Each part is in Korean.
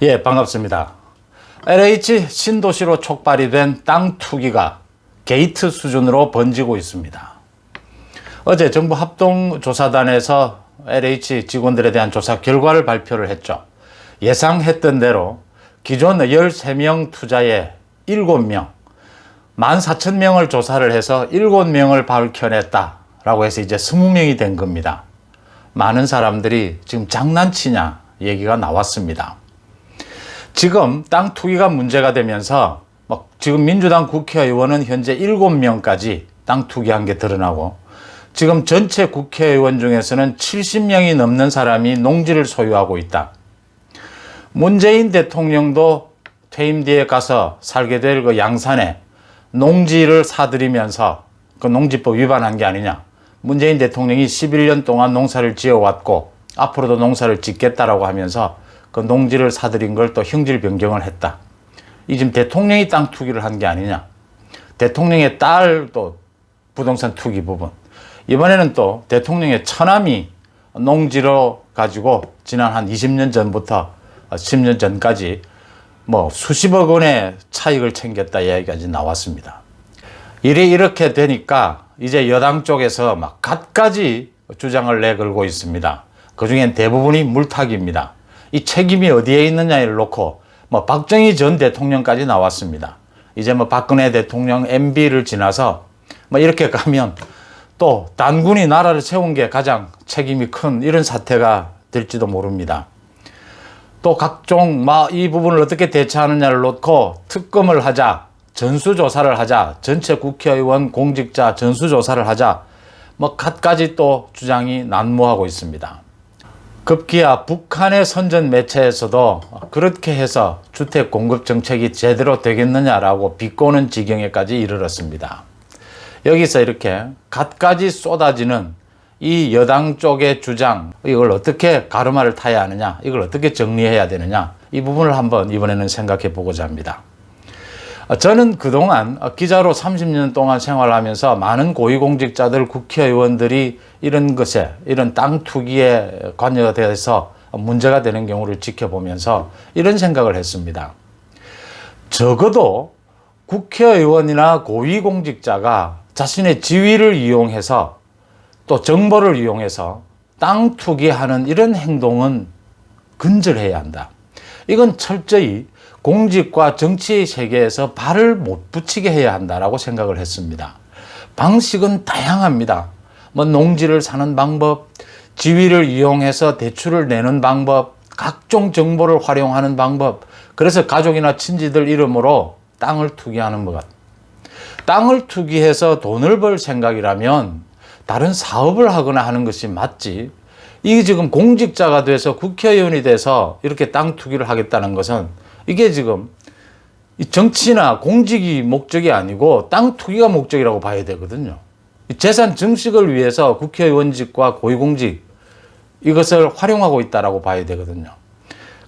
예, 반갑습니다. LH 신도시로 촉발이 된 땅 투기가 게이트 수준으로 번지고 있습니다. 어제 정부 합동조사단에서 LH 직원들에 대한 조사 결과를 발표를 했죠. 예상했던 대로 기존 13명 투자에 7명, 14,000명을 조사를 해서 7명을 밝혀냈다라고 해서 이제 20명이 된 겁니다. 많은 사람들이 지금 장난치냐 얘기가 나왔습니다. 지금 땅 투기가 문제가 되면서 지금 민주당 국회의원은 현재 7명까지 땅 투기한 게 드러나고, 지금 전체 국회의원 중에서는 70명이 넘는 사람이 농지를 소유하고 있다. 문재인 대통령도 퇴임 뒤에 가서 살게 될 그 양산에 농지를 사들이면서 그 농지법 위반한 게 아니냐. 문재인 대통령이 11년 동안 농사를 지어왔고 앞으로도 농사를 짓겠다라고 하면서 그 농지를 사들인 걸 또 형질 변경을 했다. 이 지금 대통령이 땅 투기를 한 게 아니냐. 대통령의 딸도 부동산 투기 부분. 이번에는 또 대통령의 처남이 농지로 가지고 지난 한 20년 전부터 10년 전까지 수십억 원의 차익을 챙겼다 이야기까지 나왔습니다. 일이 이렇게 되니까 이제 여당 쪽에서 막 갖가지 주장을 내걸고 있습니다. 그중엔 대부분이 물타기입니다. 이 책임이 어디에 있느냐를 놓고 박정희 전 대통령까지 나왔습니다. 이제 박근혜 대통령 MB를 지나서 이렇게 가면 또 단군이 나라를 세운 게 가장 책임이 큰 이런 사태가 될지도 모릅니다. 또 각종 이 부분을 어떻게 대처하느냐를 놓고 특검을 하자, 전수조사를 하자, 전체 국회의원 공직자 전수조사를 하자, 갖가지 또 주장이 난무하고 있습니다. 급기야 북한의 선전 매체에서도 그렇게 해서 주택 공급 정책이 제대로 되겠느냐라고 비꼬는 지경에까지 이르렀습니다. 여기서 이렇게 갖가지 쏟아지는 이 여당 쪽의 주장, 이걸 어떻게 가르마를 타야 하느냐, 이걸 어떻게 정리해야 되느냐, 이 부분을 한번 이번에는 생각해 보고자 합니다. 저는 그동안 기자로 30년 동안 생활하면서 많은 고위공직자들, 국회의원들이 이런 것에, 이런 땅 투기에 관여돼서 문제가 되는 경우를 지켜보면서 이런 생각을 했습니다. 적어도 국회의원이나 고위공직자가 자신의 지위를 이용해서 또 정보를 이용해서 땅 투기하는 이런 행동은 근절해야 한다. 이건 철저히 공직과 정치의 세계에서 발을 못 붙이게 해야 한다라고 생각을 했습니다. 방식은 다양합니다. 농지를 사는 방법, 지위를 이용해서 대출을 내는 방법, 각종 정보를 활용하는 방법, 그래서 가족이나 친지들 이름으로 땅을 투기하는 것. 땅을 투기해서 돈을 벌 생각이라면 다른 사업을 하거나 하는 것이 맞지, 이게 지금 공직자가 돼서 국회의원이 돼서 이렇게 땅 투기를 하겠다는 것은 이게 지금 정치나 공직이 목적이 아니고 땅 투기가 목적이라고 봐야 되거든요. 재산 증식을 위해서 국회의원직과 고위공직 이것을 활용하고 있다라고 봐야 되거든요.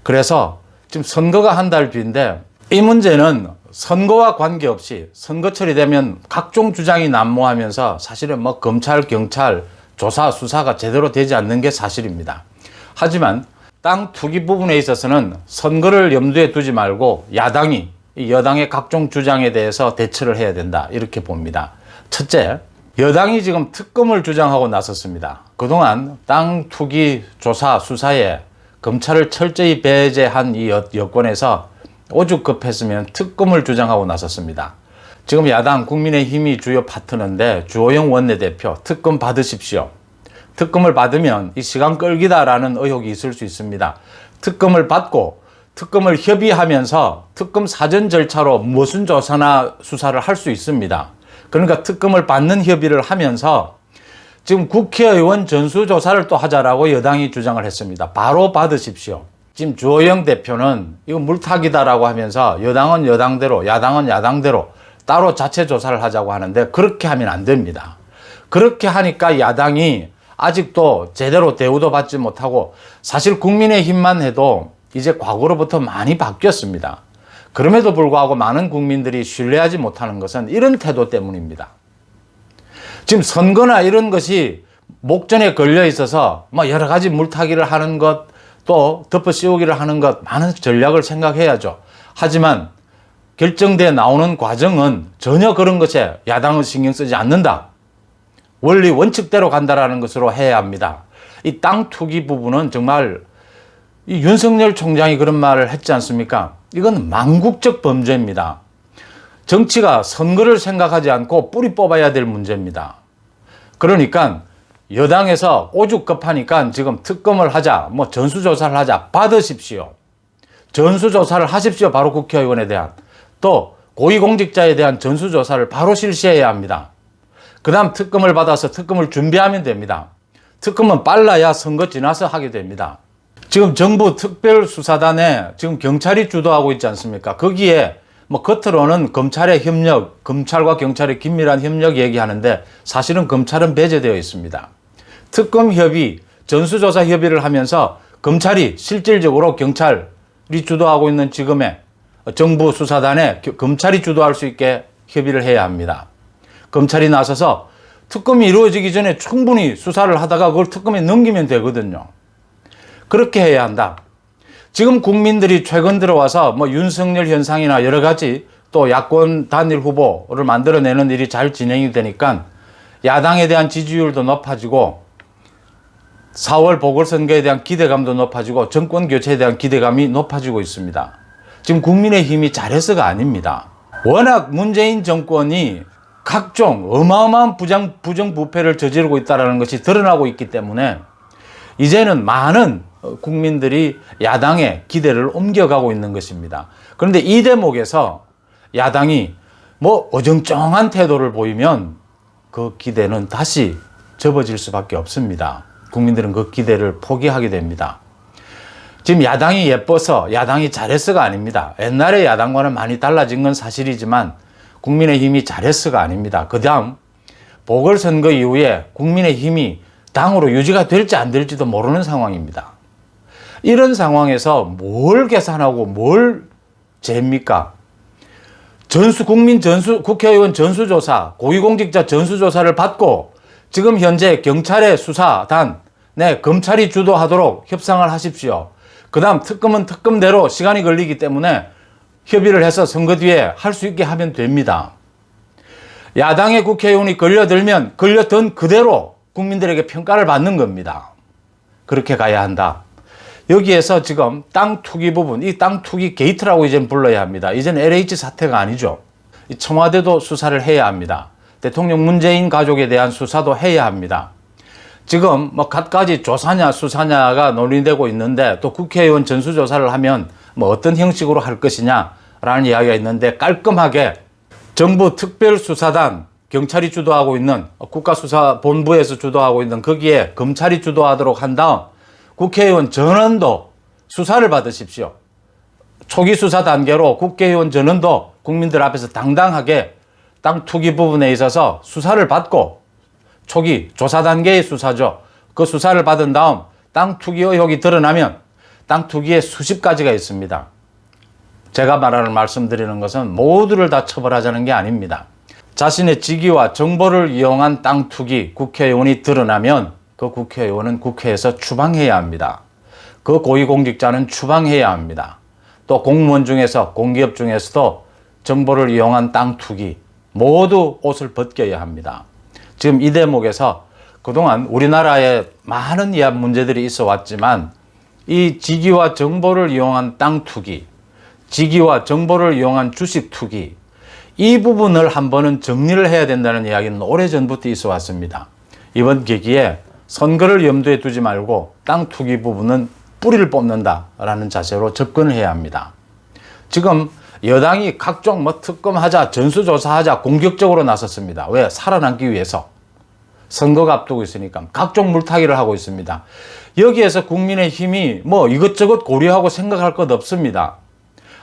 그래서 지금 선거가 한 달 뒤인데 이 문제는 선거와 관계없이 선거철이 되면 각종 주장이 난무하면서 사실은 검찰, 경찰 조사, 수사가 제대로 되지 않는 게 사실입니다. 하지만 땅 투기 부분에 있어서는 선거를 염두에 두지 말고 야당이 여당의 각종 주장에 대해서 대처를 해야 된다, 이렇게 봅니다. 첫째, 여당이 지금 특검을 주장하고 나섰습니다. 그동안 땅 투기 조사, 수사에 검찰을 철저히 배제한 이 여건에서 오죽급했으면 특검을 주장하고 나섰습니다. 지금 야당 국민의힘이 주요 파트너인데 주호영 원내대표 특검 받으십시오. 특검을 받으면 이 시간 끌기다라는 의혹이 있을 수 있습니다. 특검을 받고 특검을 협의하면서 특검 사전 절차로 무슨 조사나 수사를 할 수 있습니다. 그러니까 특검을 받는 협의를 하면서 지금 국회의원 전수조사를 또 하자라고 여당이 주장을 했습니다. 바로 받으십시오. 지금 주호영 대표는 이거 물타기다라고 하면서 여당은 여당대로, 야당은 야당대로 따로 자체 조사를 하자고 하는데 그렇게 하면 안 됩니다. 그렇게 하니까 야당이 아직도 제대로 대우도 받지 못하고, 사실 국민의힘만 해도 이제 과거로부터 많이 바뀌었습니다. 그럼에도 불구하고 많은 국민들이 신뢰하지 못하는 것은 이런 태도 때문입니다. 지금 선거나 이런 것이 목전에 걸려 있어서 여러 가지 물타기를 하는 것, 또 덮어 씌우기를 하는 것 많은 전략을 생각해야죠. 하지만 결정돼 나오는 과정은 전혀 그런 것에 야당은 신경 쓰지 않는다. 원리 원칙대로 간다라는 것으로 해야 합니다. 이 땅 투기 부분은 정말 이 윤석열 총장이 그런 말을 했지 않습니까? 이건 망국적 범죄입니다. 정치가 선거를 생각하지 않고 뿌리 뽑아야 될 문제입니다. 그러니까 여당에서 오죽급하니까 지금 특검을 하자, 뭐 전수조사를 하자, 받으십시오. 전수조사를 하십시오. 바로 국회의원에 대한. 또 고위공직자에 대한 전수조사를 바로 실시해야 합니다. 그 다음 특검을 받아서 특검을 준비하면 됩니다. 특검은 빨라야 선거 지나서 하게 됩니다. 지금 정부 특별수사단에 지금 경찰이 주도하고 있지 않습니까? 거기에 뭐 겉으로는 검찰의 협력, 검찰과 경찰의 긴밀한 협력 얘기하는데 사실은 검찰은 배제되어 있습니다. 특검 협의, 전수조사 협의를 하면서 검찰이 실질적으로 경찰이 주도하고 있는 지금의 정부 수사단에 검찰이 주도할 수 있게 협의를 해야 합니다. 검찰이 나서서 특검이 이루어지기 전에 충분히 수사를 하다가 그걸 특검에 넘기면 되거든요. 그렇게 해야 한다. 지금 국민들이 최근 들어와서 뭐 윤석열 현상이나 여러 가지 또 야권 단일 후보를 만들어내는 일이 잘 진행이 되니까 야당에 대한 지지율도 높아지고 4월 보궐선거에 대한 기대감도 높아지고 정권 교체에 대한 기대감이 높아지고 있습니다. 지금 국민의힘이 잘해서가 아닙니다. 워낙 문재인 정권이 각종 어마어마한 부정부패를 저지르고 있다는 것이 드러나고 있기 때문에 이제는 많은 국민들이 야당의 기대를 옮겨가고 있는 것입니다. 그런데 이 대목에서 야당이 뭐 어정쩡한 태도를 보이면 그 기대는 다시 접어질 수밖에 없습니다. 국민들은 그 기대를 포기하게 됩니다. 지금 야당이 예뻐서 야당이 잘했어가 아닙니다. 옛날에 야당과는 많이 달라진 건 사실이지만 국민의힘이 잘했어가 아닙니다. 그 다음 보궐선거 이후에 국민의힘이 당으로 유지가 될지 안 될지도 모르는 상황입니다. 이런 상황에서 뭘 계산하고 뭘 재입니까? 국회의원 전수조사, 고위공직자 전수조사를 받고 지금 현재 경찰의 수사단, 검찰이 주도하도록 협상을 하십시오. 그 다음 특검은 특검대로 시간이 걸리기 때문에 협의를 해서 선거 뒤에 할 수 있게 하면 됩니다. 야당의 국회의원이 걸려들면 걸려든 그대로 국민들에게 평가를 받는 겁니다. 그렇게 가야 한다. 여기에서 지금 땅 투기 부분, 이 땅 투기 게이트라고 이제는 불러야 합니다. 이제는 LH 사태가 아니죠. 청와대도 수사를 해야 합니다. 대통령 문재인 가족에 대한 수사도 해야 합니다. 지금 뭐 갖가지 조사냐 수사냐가 논의되고 있는데 또 국회의원 전수조사를 하면 뭐 어떤 형식으로 할 것이냐라는 이야기가 있는데 깔끔하게 정부 특별수사단, 경찰이 주도하고 있는 국가수사본부에서 주도하고 있는 거기에 검찰이 주도하도록 한 다음 국회의원 전원도 수사를 받으십시오. 초기 수사 단계로 국회의원 전원도 국민들 앞에서 당당하게 땅 투기 부분에 있어서 수사를 받고 초기 조사 단계의 수사죠. 그 수사를 받은 다음 땅 투기 의혹이 드러나면 땅 투기에 수십 가지가 있습니다. 제가 말씀드리는 것은 모두를 다 처벌하자는 게 아닙니다. 자신의 직위와 정보를 이용한 땅 투기 국회의원이 드러나면 그 국회의원은 국회에서 추방해야 합니다. 그 고위공직자는 추방해야 합니다. 또 공무원 중에서 공기업 중에서도 정보를 이용한 땅 투기 모두 옷을 벗겨야 합니다. 지금 이 대목에서 그동안 우리나라에 많은 문제들이 있어 왔지만 이 직위와 정보를 이용한 땅 투기, 직위와 정보를 이용한 주식 투기 이 부분을 한 번은 정리를 해야 된다는 이야기는 오래전부터 있어 왔습니다. 이번 계기에 선거를 염두에 두지 말고 땅 투기 부분은 뿌리를 뽑는다라는 자세로 접근을 해야 합니다. 지금 여당이 각종 특검하자, 전수조사하자 공격적으로 나섰습니다. 왜? 살아남기 위해서. 선거가 앞두고 있으니까 각종 물타기를 하고 있습니다. 여기에서 국민의힘이 이것저것 고려하고 생각할 것 없습니다.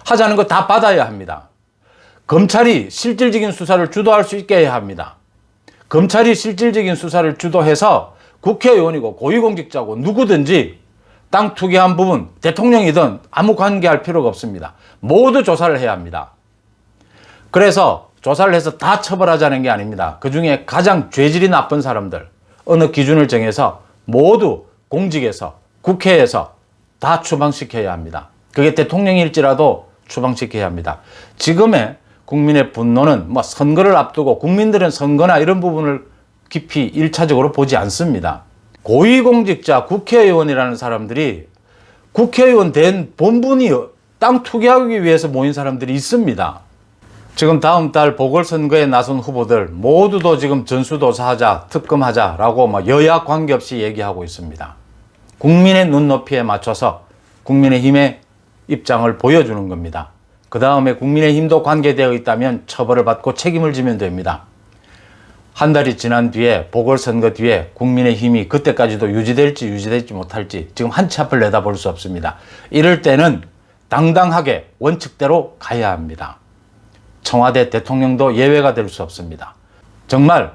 하자는 거 다 받아야 합니다. 검찰이 실질적인 수사를 주도할 수 있게 해야 합니다. 검찰이 실질적인 수사를 주도해서 국회의원이고 고위공직자고 누구든지 땅 투기한 부분 대통령이든 아무 관계할 필요가 없습니다. 모두 조사를 해야 합니다. 그래서 조사를 해서 다 처벌하자는 게 아닙니다. 그중에 가장 죄질이 나쁜 사람들 어느 기준을 정해서 모두 공직에서 국회에서 다 추방시켜야 합니다. 그게 대통령일지라도 추방시켜야 합니다. 지금의 국민의 분노는 뭐 선거를 앞두고 국민들은 선거나 이런 부분을 깊이 1차적으로 보지 않습니다. 고위공직자 국회의원이라는 사람들이 국회의원 된 본분이 땅 투기하기 위해서 모인 사람들이 있습니다. 지금 다음 달 보궐선거에 나선 후보들 모두도 지금 전수조사하자, 특검하자라고 뭐 여야 관계없이 얘기하고 있습니다. 국민의 눈높이에 맞춰서 국민의힘의 입장을 보여주는 겁니다. 그 다음에 국민의힘도 관계되어 있다면 처벌을 받고 책임을 지면 됩니다. 한 달이 지난 뒤에 보궐선거 뒤에 국민의힘이 그때까지도 유지될지 못할지 지금 한치 앞을 내다볼 수 없습니다. 이럴 때는 당당하게 원칙대로 가야 합니다. 청와대 대통령도 예외가 될 수 없습니다. 정말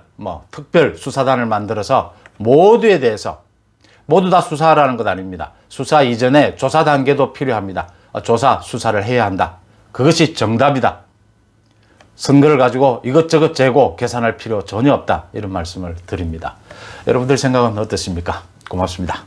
특별 수사단을 만들어서 모두에 대해서 모두 다 수사하라는 것 아닙니다. 수사 이전에 조사 단계도 필요합니다. 조사, 수사를 해야 한다. 그것이 정답이다. 선거를 가지고 이것저것 재고 계산할 필요 전혀 없다. 이런 말씀을 드립니다. 여러분들 생각은 어떻습니까? 고맙습니다.